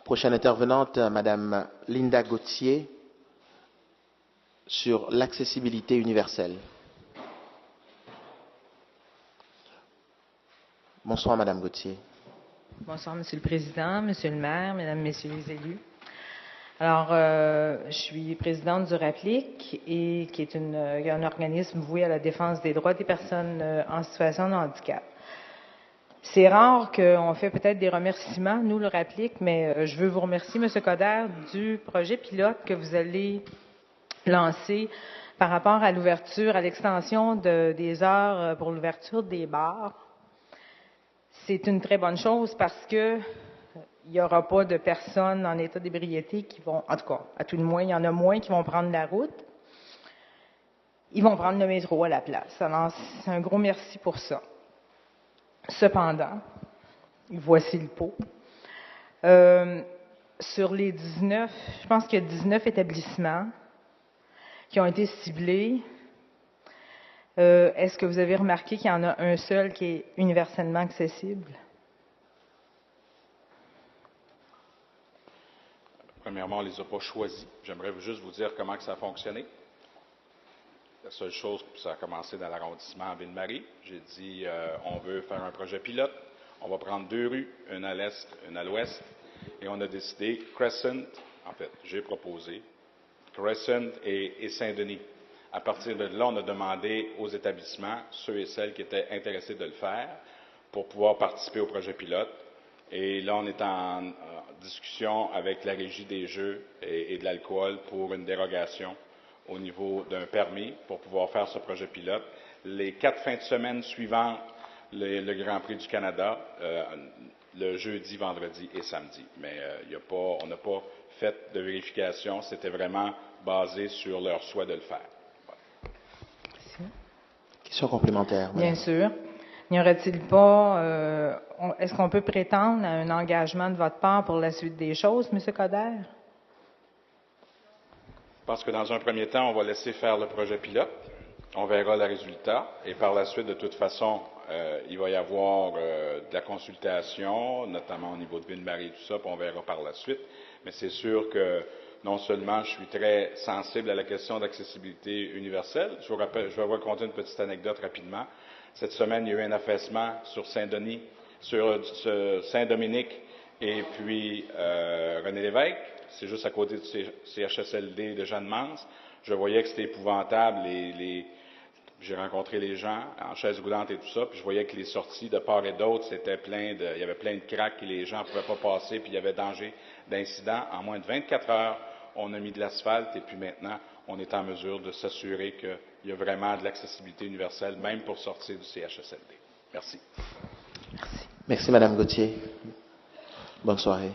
Prochaine intervenante, Madame Linda Gauthier, sur l'accessibilité universelle. Bonsoir, Madame Gauthier. Bonsoir, Monsieur le Président, Monsieur le maire, Mesdames, Messieurs les élus. Alors, je suis présidente du RAPLIC, et qui est un organisme voué à la défense des droits des personnes en situation de handicap. C'est rare qu'on fait peut-être des remerciements, nous, le RAPLIC, mais je veux vous remercier, Monsieur Coder, du projet pilote que vous allez lancer par rapport à l'ouverture, à l'extension des heures pour l'ouverture des bars. C'est une très bonne chose parce que il n'y aura pas de personnes en état d'ébriété qui vont, en tout cas, à tout le moins, il y en a moins qui vont prendre la route. Ils vont prendre le métro à la place. Alors, c'est un gros merci pour ça. Cependant, voici le pot. Sur les 19, je pense qu'il y a 19 établissements qui ont été ciblés. Est-ce que vous avez remarqué qu'il y en a un seul qui est universellement accessible? Premièrement, on ne les a pas choisis. J'aimerais juste vous dire comment que ça a fonctionné. La seule chose, ça a commencé dans l'arrondissement à Ville-Marie. J'ai dit, on veut faire un projet pilote. On va prendre 2 rues, une à l'est, une à l'ouest. Et on a décidé Crescent, en fait, j'ai proposé Crescent et Saint-Denis. À partir de là, on a demandé aux établissements, ceux et celles qui étaient intéressés de le faire, pour pouvoir participer au projet pilote. Et là, on est en discussion avec la Régie des jeux et de l'alcool pour une dérogation au niveau d'un permis pour pouvoir faire ce projet pilote. Les 4 fins de semaine suivantes, le Grand Prix du Canada, le jeudi, vendredi et samedi. Mais on n'a pas fait de vérification, c'était vraiment basé sur leur souhait de le faire. Voilà. Question complémentaire. Bien sûr. N'y aurait-il pas, est-ce qu'on peut prétendre à un engagement de votre part pour la suite des choses, M. Coder? Je pense que dans un premier temps, on va laisser faire le projet pilote. On verra le résultat. Et par la suite, de toute façon, il va y avoir de la consultation, notamment au niveau de Ville-Marie et tout ça, puis on verra par la suite. Mais c'est sûr que non seulement je suis très sensible à la question d'accessibilité universelle, je vais vous raconter une petite anecdote rapidement. Cette semaine, il y a eu un affaissement sur Saint-Denis, sur Saint-Dominique et puis René Lévesque. C'est juste à côté du CHSLD de Jeanne-Mance. Je voyais que c'était épouvantable. J'ai rencontré les gens en chaise roulante et tout ça, puis je voyais que les sorties de part et d'autre, il y avait plein de craques et les gens ne pouvaient pas passer, puis il y avait danger d'incidents. En moins de 24 heures, on a mis de l'asphalte et puis maintenant, on est en mesure de s'assurer qu'il y a vraiment de l'accessibilité universelle, même pour sortir du CHSLD. Merci. Merci, Madame Gauthier. Bonne soirée.